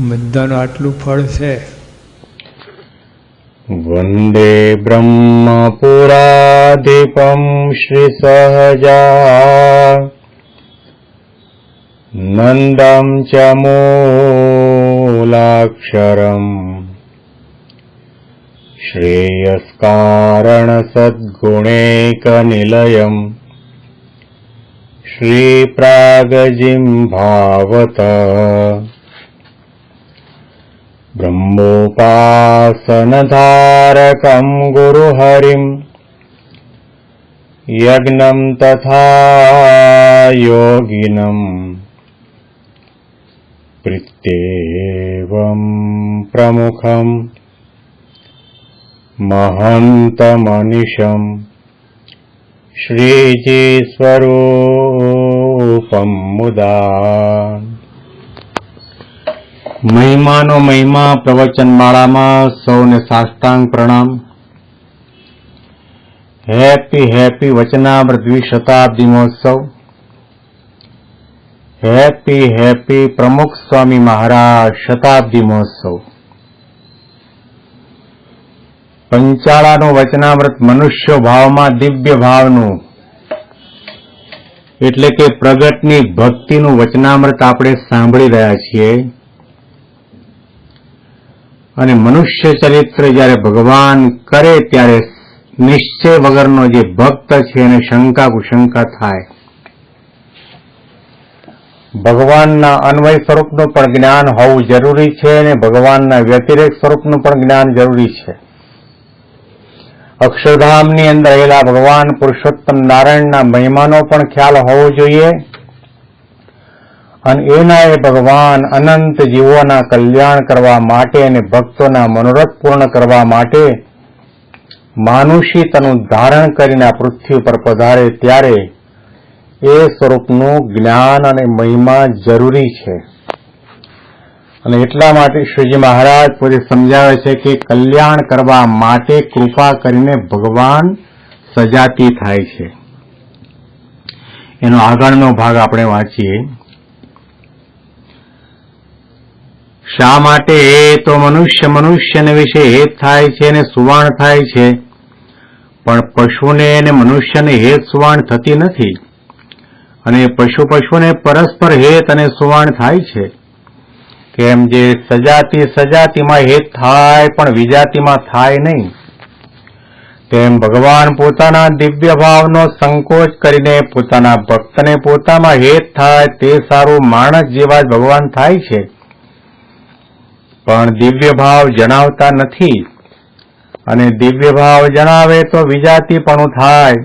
બધાનું આટલું ફળ છે. વંદે બ્રહ્મપુરાધિપમ શ્રી સહજા નંદમ ચ મૂલાક્ષરમ શ્રેયસ્કારણ સદ્ગુણેક નિલયમ શ્રી પ્રાગજીમ ભાવત બ્રહ્મોપાસનધારકમ ગુરુહરિમ યજ્ઞમ તથા યોગિનમ પ્રીત્યેવમ પ્રમુખમ મહંતમનિશમ શ્રીજી સ્વરૂપમ મુદા. મહિમાનો મહિમા પ્રવચનમાળામાં સૌને સાષ્ટાંગ પ્રણામ. હેપી વચનામૃત દ્વિશતાબ્દી મહોત્સવ. હેપી પ્રમુખ સ્વામી મહારાજ શતાબ્દી મહોત્સવ. પંચાળાનું વચનામૃત મનુષ્ય ભાવમાં દિવ્ય ભાવનું એટલે કે પ્રગટની ભક્તિનું વચનામૃત આપણે સાંભળી રહ્યા છીએ. અને મનુષ્ય ચરિત્ર જ્યારે ભગવાન કરે ત્યારે નિશ્ચય વગરનો જે ભક્ત છે એને શંકા કુશંકા થાય. ભગવાનના અન્વય સ્વરૂપનું પણ જ્ઞાન હોવું જરૂરી છે અને ભગવાનના વ્યતિરેક સ્વરૂપનું પણ જ્ઞાન જરૂરી છે. અક્ષરધામની અંદર રહેલા ભગવાન પુરુષોત્તમ નારાયણના મહિમાનો પણ ખ્યાલ હોવો જોઈએ અને એના એ ભગવાન અનંત જીવોના કલ્યાણ કરવા માટે અને ભક્તોના મનોરથ પૂર્ણ કરવા માટે માનુષી તનું ધારણ કરીને આ પૃથ્વી પર પધારે ત્યારે એ સ્વરૂપનું જ્ઞાન અને મહિમા જરૂરી છે. અને એટલા માટે શ્રીજી મહારાજ પોતે સમજાવે છે કે કલ્યાણ કરવા માટે કૃપા કરીને ભગવાન સજાતી થાય છે. એનો આગળનો ભાગ આપણે વાંચીએ. શા માટે તો મનુષ્યને વિશે હેત થાય છે અને સુવાણ થાય છે, પણ પશુને અને મનુષ્યને હેત સુવાણ થતી નથી. અને પશુને પરસ્પર હેત અને સુવાણ થાય છે. કેમ જે સજાતિમાં હેત થાય પણ વિજાતિમાં થાય નહીં, તેમ ભગવાન પોતાના દિવ્ય ભાવનો સંકોચ કરીને પોતાના ભક્તને પોતામાં હેત થાય તે સારું માણસ જેવા જ ભગવાન થાય છે, પણ દિવ્ય ભાવ જણાવતા નથી. અને દિવ્ય ભાવ જણાવે તો વિજાતિપણું થાય.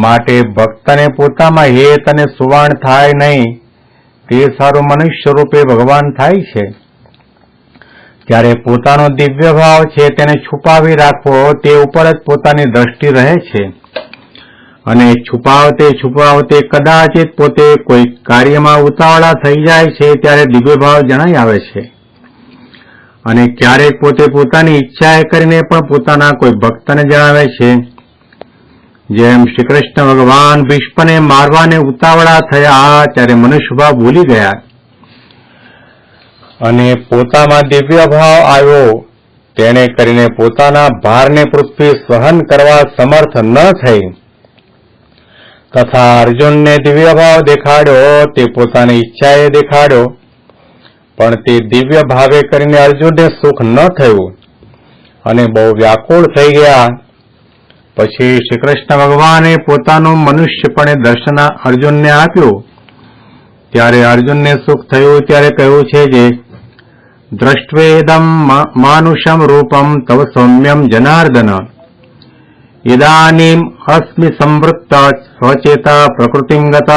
માટે ભક્તને પોતામાં હેત અને સુવાણ થાય નહીં તે સારું મનુષ્ય રૂપે ભગવાન થાય છે. ત્યારે પોતાનો દિવ્ય ભાવ છે તેને છુપાવી રાખવો તે ઉપર જ પોતાની દ્રષ્ટિ રહે છે. અને છુપાવતે કદાચિત પોતે કોઈ કાર્યમાં ઉતાવળા થઈ જાય છે ત્યારે દિવ્ય ભાવ જણાઈ આવે છે. અને ક્યારેક પોતે પોતાની ઈચ્છાએ કરીને પણ પોતાના કોઈ ભક્તને જણાવે છે. જેમ શ્રી કૃષ્ણ ભગવાન ભીષ્મને મારવાને ઉતાવળા થયા ત્યારે મનુષ્ય ભાવ ભૂલી ગયા અને પોતામાં દિવ્ય ભાવ આવ્યો. તેને કરીને પોતાના ભારને પૃથ્વી સહન કરવા સમર્થ ન થઈ. તથા અર્જુનને દિવ્ય ભાવ દેખાડ્યો તે પોતાની ઈચ્છાએ દેખાડ્યો, પણ તે દિવ્ય ભાવે કરીને અર્જુનને સુખ ન થયું અને બહુ વ્યાકુળ થઈ ગયા. પછી શ્રી કૃષ્ણ ભગવાને પોતાનું મનુષ્યપણે દર્શન અર્જુનને આપ્યું. ત્યારે અર્જુનને સુખ થયું. ત્યારે કહ્યું છે જે દ્રષ્ટ્વેદમ માનુષમ રૂપમ તવ સૌમ્યમ જનાર્દન ઇદાનીમ અસ્મિ સંવૃત્ત સ્વચેતા પ્રકૃતિમ ગતઃ.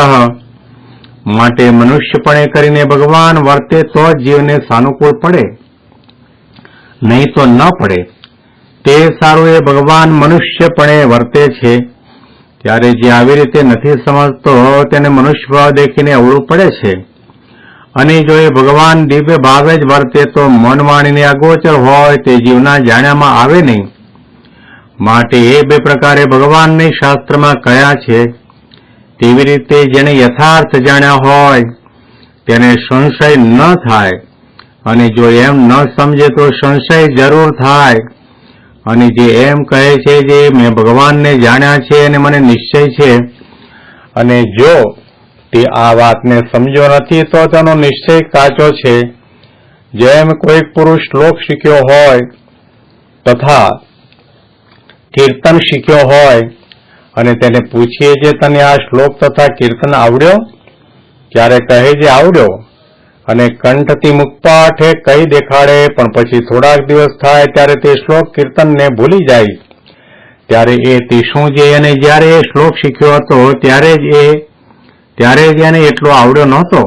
માટે મનુષ્યપણે કરીને ભગવાન વર્તે તો જીવને સાનુકૂળ પડે, નહીં તો ન પડે. તે સારું એ ભગવાન મનુષ્યપણે વર્તે છે. ત્યારે જે આવી રીતે નથી સમજતો તેને મનુષ્ય ભાવ દેખીને અવળું પડે છે. અને જો એ ભગવાન દિવ્ય ભાવે જ વર્તે તો મન વાણીને અગોચર હોય તે જીવના જાણ્યામાં આવે નહીં. માટે એ બે પ્રકારે ભગવાનને શાસ્ત્રમાં કહ્યા છે. તેવી રીતે જેને યથાર્થ જાણ્યા હોય તેને સંશય ન થાય અને જો એમ ન સમજે તો સંશય જરૂર થાય. અને જે એમ કહે છે જે મેં ભગવાનને જાણ્યા છે અને મને નિશ્ચય છે, અને જો તે આ વાતને સમજો નથી તો તેનો નિશ્ચય કાચો છે. જેમ કોઈક પુરુષ શ્લોક શીખ્યો હોય તથા કીર્તન શીખ્યો હોય અને તેને પૂછીએ જે તને આ શ્લોક તથા કીર્તન આવડ્યો? ત્યારે કહે જે આવડ્યો, અને કંઠથી મુક્પાઠે કહી દેખાડે, પણ પછી થોડાક દિવસ થાય ત્યારે તે શ્લોક કીર્તનને ભૂલી જાય. ત્યારે એ શું છે? અને જ્યારે એ શ્લોક શીખ્યો હતો ત્યારે જ એને એટલો આવડ્યો નહોતો.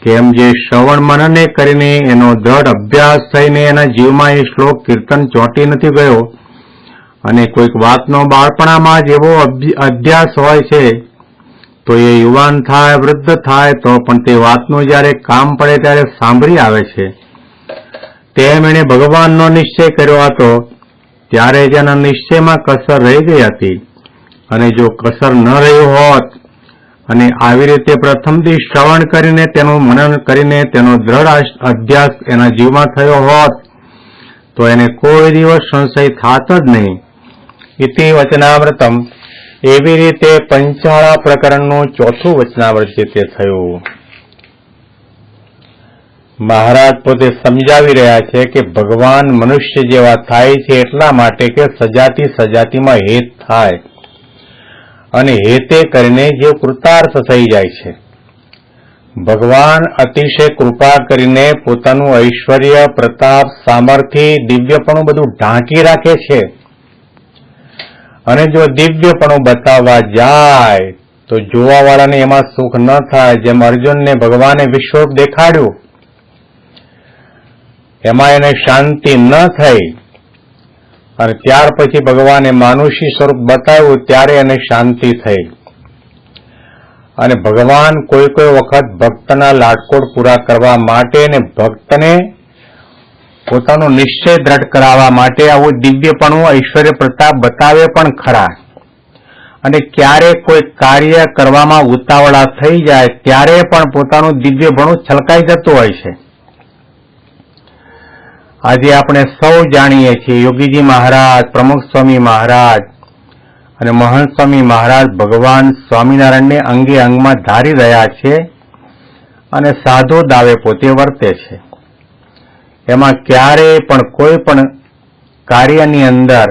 કેમ જે શ્રવણ મનને કરીને એનો દ્રઢ અભ્યાસ થઈને એના જીવમાં એ શ્લોક કીર્તન ચોંટી નથી ગયો, અને કોઈક વાતનો બાળપણામાં જ એવો અભ્યાસ હોય છે તો એ યુવાન થાય, વૃદ્ધ થાય તો પણ તે વાતનું જ્યારે કામ પડે ત્યારે સાંભળી આવે છે. તેમ એણે ભગવાનનો નિશ્ચય કર્યો હતો ત્યારે જ એના નિશ્ચયમાં કસર રહી ગઈ હતી. અને જો કસર ન રહ્યું હોત અને આવી રીતે પ્રથમથી શ્રવણ કરીને તેનું મનન કરીને તેનો દ્રઢ અભ્યાસ એના જીવમાં થયો હોત તો એને કોઈ દિવસ સંશય થાત જ નહીં. ઇતિ વચનામૃતમ. એવી રીતે પંચાળા પ્રકરણનું ચોથું વચનામૃત છે તે થયું. મહારાજ પોતે સમજાવી રહ્યા છે કે ભગવાન મનુષ્ય જેવા થાય છે એટલા માટે કે સજાતીમાં હેત થાય, અને હેતે કરીને જે કૃતાર્થ થઈ જાય છે. ભગવાન અતિશય કૃપા કરીને પોતાનું ઐશ્વર્ય, પ્રતાપ, સામર્થ્ય, દિવ્યપણું બધું ઢાંકી રાખે છે. અને જો દિવ્યપણું બતાવવા જાય તો જોવાવાળાને એમાં સુખ ન થાય. જેમ અર્જુનને ભગવાને વિશ્વરૂપ દેખાડ્યું, એમાં એને શાંતિ ન થઈ, અને ત્યાર પછી ભગવાને માનુષી સ્વરૂપ બતાવ્યું ત્યારે એને શાંતિ થઈ. અને ભગવાન કોઈ વખત ભક્તના લાડકોડ પૂરા કરવા માટે અને ભક્તને પોતાનો નિશ્ચય દ્રઢ કરાવવા માટે આવું દિવ્યપણું, ઐશ્વર્ય, પ્રતાપ બતાવે પણ ખરા. અને ક્યારેક કોઈ કાર્ય કરવામાં ઉતાવળા થઈ જાય ત્યારે પણ પોતાનું દિવ્યપણું છલકાઈ જતું હોય છે. આજે આપણે સૌ જાણીએ છીએ યોગીજી મહારાજ, પ્રમુખ સ્વામી મહારાજ અને મહંત સ્વામી મહારાજ ભગવાન સ્વામિનારાયણને અંગે અંગમાં ધારી રહ્યા છે અને સાધુ દાવે પોતે વર્તે છે. એમાં ક્યારેય પણ કોઈ પણ કાર્યની અંદર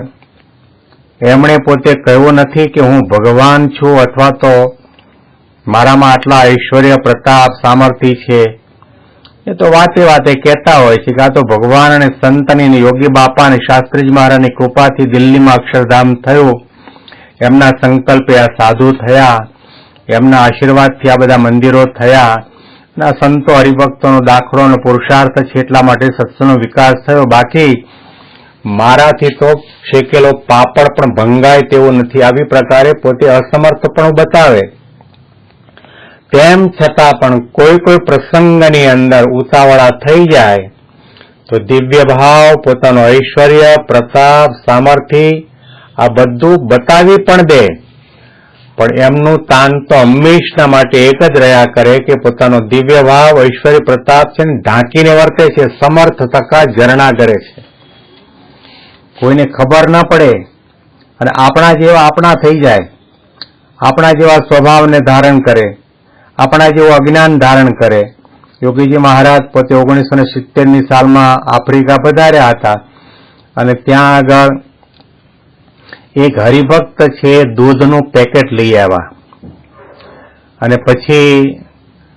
એમણે પોતે કહ્યું નથી કે હું ભગવાન છું અથવા તો મારામાં આટલા ઐશ્વર્ય, પ્રતાપ, સામર્થ્ય છે. એ તો વાતે કહેતા હોય છે કે આ તો ભગવાન અને સંતની, યોગી બાપા અને શાસ્ત્રીજી મહારાજની કૃપાથી દિલ્હીમાં અક્ષરધામ થયું, એમના સંકલ્પે આ સાધુ થયા, એમના આશીર્વાદથી આ બધા મંદિરો થયા, ના સંતો હરિભક્તોનો દાખલો અને પુરુષાર્થ છે એટલા માટે સત્સંગનો વિકાસ થયો. બાકી મારાથી તો શેકેલો પાપડ પણ ભંગાય તેવું નથી. આવી પ્રકારે પોતે અસમર્થ પણ બતાવે. તેમ છતાં પણ કોઈ પ્રસંગની અંદર ઉતાવળા થઈ જાય તો દિવ્ય ભાવ, પોતાનો ઐશ્વર્ય, પ્રતાપ, સામર્થ્ય આ બધું બતાવી પણ દે, પણ એમનું તાન તો હંમેશના માટે એક જ રહ્યા કરે કે પોતાનો દિવ્ય ભાવ, ઐશ્વર્ય, પ્રતાપ છે ઢાંકીને વર્તે છે, સમર્થ થકા ઝરણા કરે છે, કોઈને ખબર ન પડે. અને આપણા જેવા આપણા થઈ જાય, આપણા જેવા સ્વભાવને ધારણ કરે, આપણા જેવું અજ્ઞાન ધારણ કરે. યોગીજી મહારાજ પોતે 1970ની સાલમાં આફ્રિકા પધાર્યા હતા, અને ત્યાં આગળ એક હરિભક્ત છે દૂધનું પેકેટ લઈ આવ્યા, અને પછી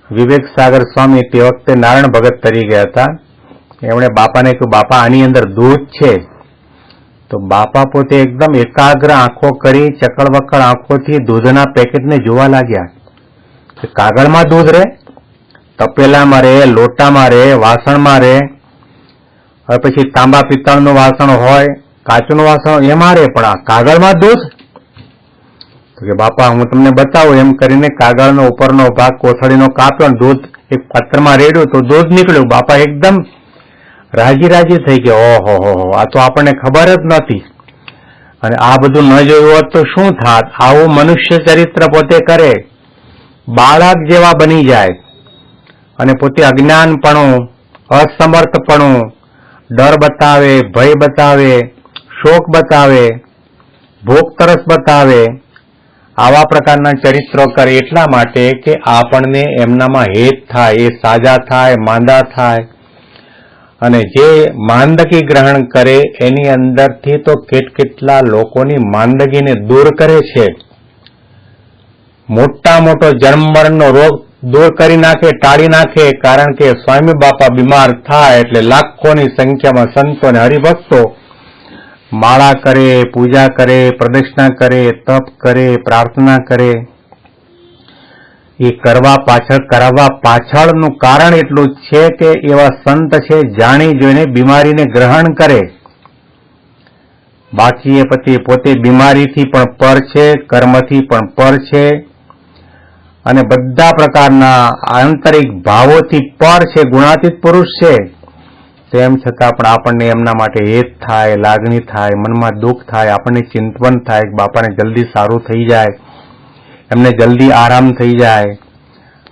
વિવેક સાગર સ્વામી તે વખતે નારાયણ ભગત તરીકે હતા, એમણે બાપાને કહ્યું, બાપા આની અંદર દૂધ છે. તો બાપા પોતે એકદમ એકાગ્ર આંખો કરી, ચકડવકડ આંખોથી દૂધના પેકેટને જોવા લાગ્યા. કાગળમાં દૂધ રહે, તપેલામાં રહે, લોટામાં રહે, વાસણમાં રહે, હવે પછી તાંબા પિત્તળનું વાસણ હોય, કાચનું વાસણ એમાં રહે, પણ આ કાગળમાં દૂધ? તો કે બાપા હું તમને બતાવું. એમ કરીને કાગળનો ઉપરનો ભાગ કોથળીનો કાપ્યો, દૂધ એક પાત્રમાં રેડ્યું તો દૂધ નીકળ્યું. બાપા એકદમ રાજી થઈ ગયા, ઓહો આ તો આપણને ખબર જ નથી. અને આ બધું ન જોયું હોત તો શું થાત? આવું મનુષ્ય ચરિત્ર પોતે કરે, બાળક જેવા બની જાય, અને પોતે અજ્ઞાનપણું અસમર્થપણું, ડર બતાવે, ભય બતાવે, શોક બતાવે, ભૂખ તરસ બતાવે, આવા પ્રકારના ચરિત્રો કરે એટલા માટે કે આપણને એમનામાં હેત થાય, એ સાજા થાય, માંદા થાય. અને જે માંદગી ગ્રહણ કરે એની અંદરથી તો કેટલા લોકોની માંદગીને દૂર કરે છે. મોટા મોટો જન્મમરણનો રોગ દૂર કરી નાખે, ટાળી નાખે. કારણ કે સ્વામી બાપા બીમાર થાય એટલે લાખોની સંખ્યામાં સંતો અને હરિભક્તો માળા કરે, પૂજા કરે, પ્રદક્ષિણા કરે, તપ કરે, પ્રાર્થના કરે. એ કરાવવા પાછળનું કારણ એટલું જ છે કે એવા સંત છે જાણી જોઈને બીમારીને ગ્રહણ કરે. બાકી એ પોતે બીમારીથી પણ પર છે, કર્મથી પણ પર છે અને બધા પ્રકારના આંતરિક ભાવોથી પર છે, ગુણાતીત પુરુષ છે. તેમ છતાં પણ આપણને એમના માટે હેત થાય, લાગણી થાય, મનમાં દુઃખ થાય, આપણને ચિંતવન થાય કે બાપાને જલ્દી સારું થઈ જાય, એમને જલ્દી આરામ થઈ જાય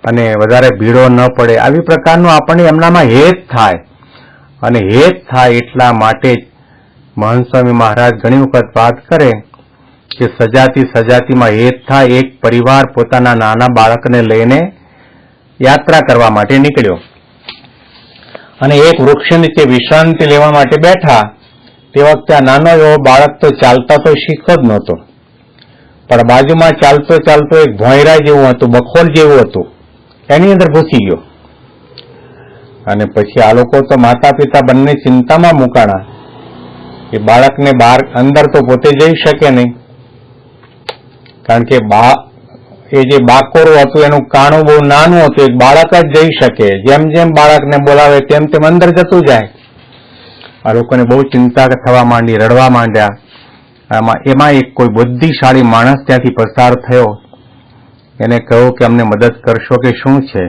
અને વધારે ભીડો ન પડે. આવી પ્રકારનું આપણને એમનામાં હેત થાય. અને હેત થાય એટલા માટે જ મહંત સ્વામી મહારાજ ઘણી વખત વાત કરે કે સજાતીમાં હેત થાય. એક પરિવાર પોતાના નાના બાળકને લઈને યાત્રા કરવા માટે નીકળ્યો અને એક વૃક્ષ નીચે વિશ્રાંતિ લેવા માટે બેઠા. તે વખતે આ નાનો એવો બાળક તો ચાલતા તો શીખતો જ નહોતો, પણ બાજુમાં ચાલતો એક ભોંયરા જેવું હતું, બખોલ જેવું હતું, એની અંદર ઘૂસી ગયો. અને પછી આ લોકો તો માતા પિતા બંને ચિંતામાં મુકાણા કે બાળકને બહાર અંદર તો પોતે જઈ શકે નહીં, કારણ કે એ જે બાકોરું હતું એનું કાણું બહુ નાનું હતું, એક બાળક જ જઈ શકે. જેમ જેમ બાળકને બોલાવે તેમ અંદર જતું જાય. આ લોકોને બહુ ચિંતા થવા માંડી, રડવા માંડ્યા. એમાં એક કોઈ બુદ્ધિશાળી માણસ ત્યાંથી પસાર થયો. એને કહ્યું કે અમને મદદ કરશો કે શું છે?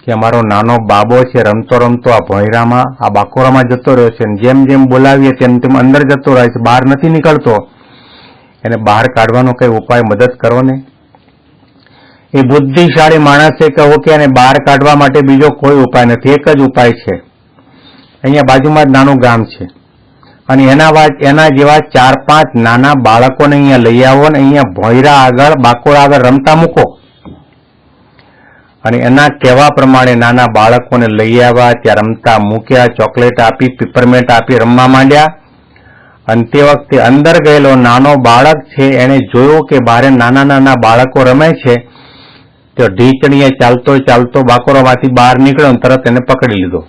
કે અમારો નાનો બાબો છે, રમતો રમતો આ ભોંયરામાં, આ બાકોરામાં જતો રહ્યો છે. જેમ જેમ બોલાવીએ તેમ અંદર જતો રહે છે, બહાર નથી નીકળતો. એને બહાર કાઢવાનો કઈ ઉપાય મદદ કરો ને. એ બુદ્ધિશાળી માણસે કહ્યું કે એને બહાર કાઢવા માટે બીજો કોઈ ઉપાય નથી, એક જ ઉપાય છે. અહીંયા બાજુમાં જ નાનું ગામ છે અને એના જેવા 4-5 નાના બાળકોને અહીંયા લઈ આવો ને અહીંયા ભોંયરા આગળ, બાકોરા આગળ રમતા મૂકો. અને એના કહેવા પ્રમાણે નાના બાળકોને લઈ આવ્યા, ત્યાં રમતા મૂક્યા, ચોકલેટ આપી, પીપરમેન્ટ આપી, રમવા માંડ્યા. અને તે વખતે અંદર ગયેલો નાનો બાળક છે એને જોયું કે બહાર નાના બાળકો રમે છે. તો ઢીચણીએ ચાલતો બાકોરામાંથી બહાર નીકળ્યો, તરત એને પકડી લીધો.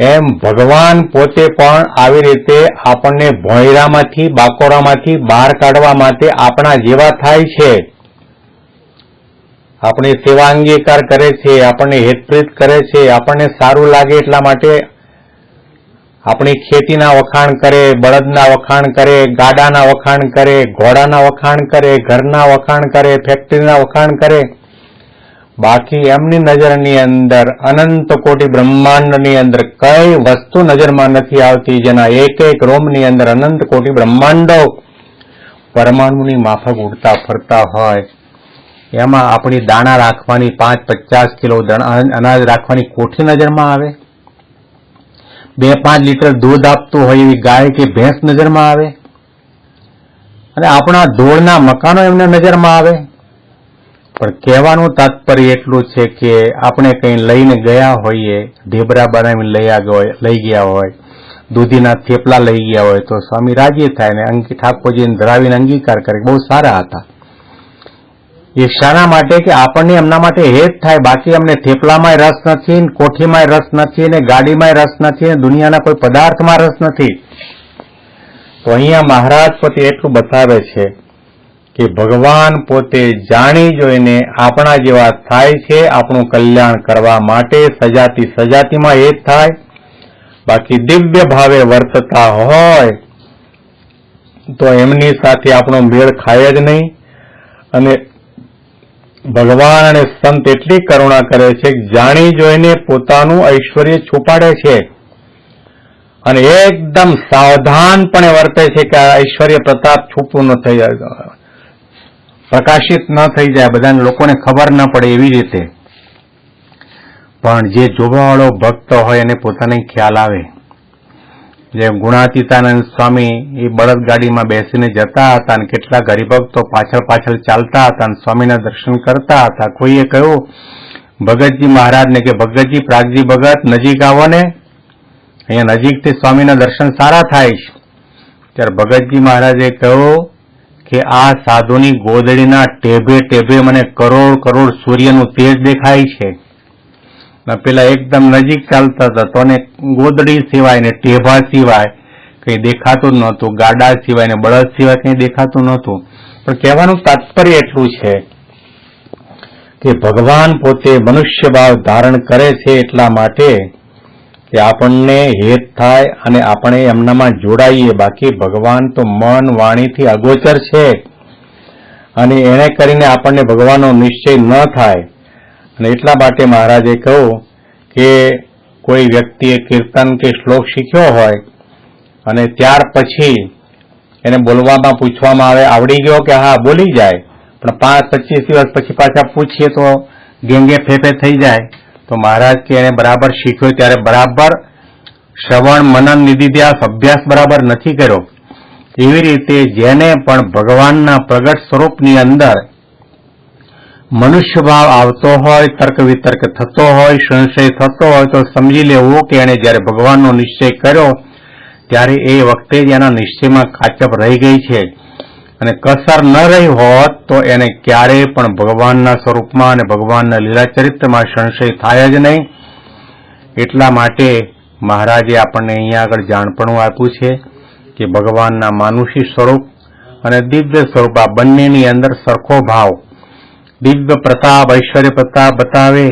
એમ ભગવાન પોતે પણ આવી રીતે આપણને ભોંયરામાંથી, બાકોરામાંથી બહાર કાઢવા માટે આપણા જેવા થાય છે. આપણે સેવા અંગીકાર કરે છે, આપણને હેતપ્રીત કરે છે, આપણને સારું લાગે એટલા માટે આપણી ખેતીના વખાણ કરે, બળદના વખાણ કરે, ગાડાના વખાણ કરે, ઘોડાના વખાણ કરે, ઘરના વખાણ કરે, ફેક્ટરીના વખાણ કરે. બાકી એમની નજરની અંદર, અનંત કોટી બ્રહ્માંડની અંદર કઈ વસ્તુ નજરમાં નથી આવતી જેના એક રોમની અંદર અનંત કોટી બ્રહ્માંડો પરમાણુની માફક ઉડતા ફરતા હોય. એમાં આપણી દાણા રાખવાની 5-50 કિલો અનાજ રાખવાની કોઠી નજરમાં આવે? 2-5 લીટર દૂધ આપતું હોય એવી ગાય કે ભેંસ નજરમાં આવે? અને આપણા ધૂળના મકાનો એમને નજરમાં આવે? પણ કહેવાનું તાત્પર્ય એટલું છે કે આપણે કંઈ લઈને ગયા હોઈએ, ઢેબરા બનાવીને લઈ ગયા હોય, દૂધીના થેપલા લઈ ગયા હોય તો સ્વામી રાજી થાય ને ઠાકોરજીને ધરાવીને અંગીકાર કરે, બહુ સારા હતા. એ શાના માટે કે આપણને એમના માટે હેત થાય. બાકી અમને થેપલામાં રસ નથી, કોઠીમાં રસ નથી, ને ગાડીમાં રસ નથી, ને દુનિયાના કોઈ પદાર્થમાં રસ નથી. તો અહીંયા મહારાજ પોતે એટલું બતાવે છે કે ભગવાન પોતે જાણી જોઈને આપણા જેવા થાય છે, આપણું કલ્યાણ કરવા માટે. સજાતીમાં હેત થાય. બાકી દિવ્ય ભાવે વર્તતા હોય તો એમની સાથે આપણો મેળ ખાય જ નહીં. અને ભગવાન અને સંત એટલી કરુણા કરે છે કે જાણી જોઈને પોતાનું ઐશ્વર્ય છુપાડે છે અને એકદમ સાવધાનપણે વર્તે છે કે આ ઐશ્વર્ય પ્રતાપ છૂપું ન થઈ જાય, પ્રકાશિત ન થઈ જાય, બધાને લોકોને ખબર ન પડે એવી રીતે. પણ જે જોવાવાળો ભક્ત હોય એને પોતાને ખ્યાલ આવે. જેમ ગુણાતીતાનંદ સ્વામી એ બળદગાડીમાં બેસીને જતા હતા અને કેટલાક હરિભક્તો પાછળ પાછળ ચાલતા હતા અને સ્વામીના દર્શન કરતા હતા. કોઈએ કહ્યું ભગતજી મહારાજને કે ભગતજી પ્રાગજી ભગત નજીક આવો ને, અહીંયા નજીકથી સ્વામીના દર્શન સારા થાય છે. ત્યારે ભગતજી મહારાજે કહ્યું કે આ સાધુની ગોદડીના ટેભે ટેભે મને કરોડ કરોડ સૂર્યનું તેજ દેખાય છે. પેલા એકદમ નજીક ચાલતા હતા તો ગોદડી સિવાય ને ટેભા સિવાય કઈ દેખાતું જ નહોતું, ગાડા સિવાય ને બળદ સિવાય કઈ દેખાતું નહોતું. પણ કહેવાનું તાત્પર્ય એટલું છે કે ભગવાન પોતે મનુષ્ય ભાવ ધારણ કરે છે એટલા માટે કે આપણને હેત થાય અને આપણે એમનામાં જોડાઈએ. બાકી ભગવાન તો મન વાણીથી અગોચર છે અને એને કરીને આપણને ભગવાનનો નિશ્ચય ન થાય. અને એટલા માટે મહારાજે કહ્યું કે કોઈ વ્યક્તિએ કીર્તન કે શ્લોક શીખ્યો હોય અને ત્યાર પછી એને બોલવામાં પૂછવામાં આવે આવડી ગયો કે હા બોલી જાય, પણ 5-25 દિવસ પછી પાછા પૂછીએ તો ગેંગે ફેફે થઈ જાય. તો મહારાજ કે એને બરાબર શીખ્યો ત્યારે બરાબર શ્રવણ મનન નિધિધ્યાસ અભ્યાસ બરાબર નથી કર્યો. એવી રીતે જેને પણ ભગવાનના પ્રગટ સ્વરૂપની અંદર મનુષ્ય ભાવ આવતો હોય, તર્ક વિતર્ક થતો હોય, સંશય થતો હોય તો સમજી લેવું કે એને જયારે ભગવાનનો નિશ્ચય કર્યો ત્યારે એ વખતે જ એના નિશ્ચયમાં કાચપ રહી ગઈ છે અને કસર ન રહી હોત તો એને ક્યારેય પણ ભગવાનના સ્વરૂપમાં અને ભગવાનના લીલા ચરિત્રમાં સંશય થાય જ નહીં. એટલા માટે મહારાજે આપણને અહીંયા આગળ જાણપણું આપ્યું છે કે ભગવાનના માનુષી સ્વરૂપ અને દિવ્ય સ્વરૂપ આ બંનેની અંદર સરખો ભાવ, દિવ્ય પ્રતાપ ઐશ્વર્ય પ્રતાપ બતાવે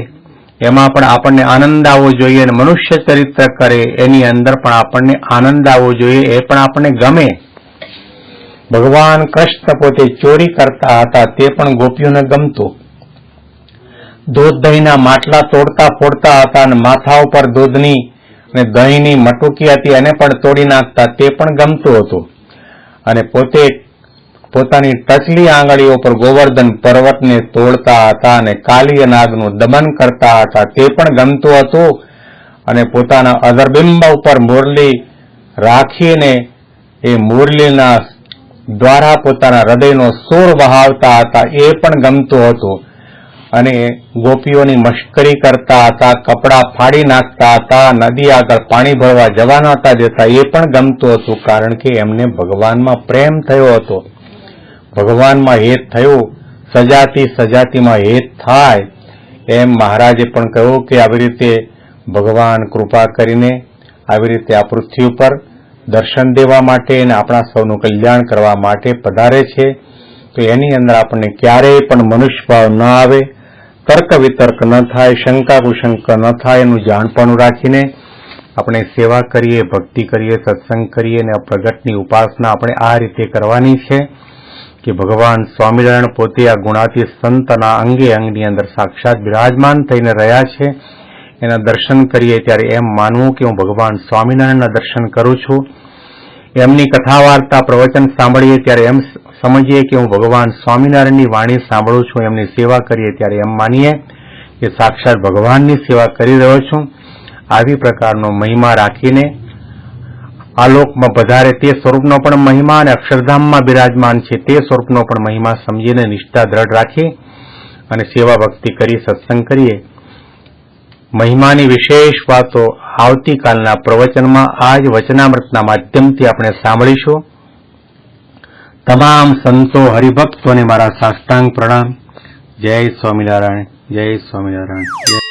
એમાં પણ આપણને આનંદ આવવો જોઈએ અને મનુષ્ય ચરિત્ર કરે એની અંદર પણ આપણને આનંદ આવવો જોઈએ, એ પણ આપણને ગમે. ભગવાન કૃષ્ણ પોતે ચોરી કરતા હતા તે પણ ગોપીઓને ગમતું. દૂધ દહીંના માટલા તોડતા ફોડતા હતા અને માથા ઉપર દૂધની અને દહીંની મટુકી હતી એને પણ તોડી નાખતા, તે પણ ગમતું હતું. અને પોતે પોતાની ટચલી આંગળીઓ પર ગોવર્ધન પર્વતને તોડતા હતા અને કાલિય નાગનું દમન કરતા હતા, તે પણ ગમતું હતું. અને પોતાના અધરબિંબ ઉપર મુરલી રાખીને એ મુરલીના દ્વારા પોતાના હૃદયનો સૂર વહાવતા હતા, એ પણ ગમતું હતું. અને ગોપીઓની મશ્કરી કરતા હતા, કપડાં ફાડી નાખતા હતા, નદી આગળ પાણી ભરવા જવા નહોતા દેતા, એ પણ ગમતું હતું. કારણ કે એમને ભગવાનમાં પ્રેમ થયો હતો, ભગવાનમાં હેત થયું. સજાતિમાં હેત થાય એમ મહારાજે પણ કહ્યું કે આવી રીતે ભગવાન કૃપા કરીને આવી રીતે આ પૃથ્વી ઉપર દર્શન દેવા માટે અને આપણા સૌનું કલ્યાણ કરવા માટે પધારે છે. તો એની અંદર આપણને ક્યારેય પણ મનુષ્ય ભાવ ન આવે, તર્ક વિતર્ક ન થાય, શંકા કુશંક ન થાય, એનું જાણપણું રાખીને આપણે સેવા કરીએ, ભક્તિ કરીએ, સત્સંગ કરીએ અને પ્રગટની ઉપાસના આપણે આ રીતે કરવાની છે કે ભગવાન સ્વામિનારાયણ પોતે આ ગુણાતીત સંતના અંગે અંગની અંદર સાક્ષાત બિરાજમાન થઈને રહ્યા છે. એના દર્શન કરીએ ત્યારે એમ માનવું કે હું ભગવાન સ્વામિનારાયણના દર્શન કરું છું. એમની કથા વાર્તા પ્રવચન સાંભળીએ ત્યારે એમ સમજીએ કે હું ભગવાન સ્વામિનારાયણની વાણી સાંભળું છું. એમની સેવા કરીએ ત્યારે એમ માનીએ કે સાક્ષાત ભગવાનની સેવા કરી રહ્યો છું. આવી પ્રકારનો મહિમા રાખીને આ લોકમાં પધારે તે સ્વરૂપનો પણ મહિમા અને અક્ષરધામમાં બિરાજમાન છે તે સ્વરૂપનો પણ મહિમા સમજીને નિષ્ઠા દ્રઢ રાખી અને સેવા ભક્તિ કરી સત્સંગ કરીએ. મહિમાની વિશેષ વાતો આવતીકાલના પ્રવચનમાં આ જ વચનામૃતના માધ્યમથી આપણે સાંભળીશું. તમામ સંતો હરિભક્તોને મારા સાષ્ટાંગ પ્રણામ. જય સ્વામિનારાયણ, જય સ્વામિનારાયણ.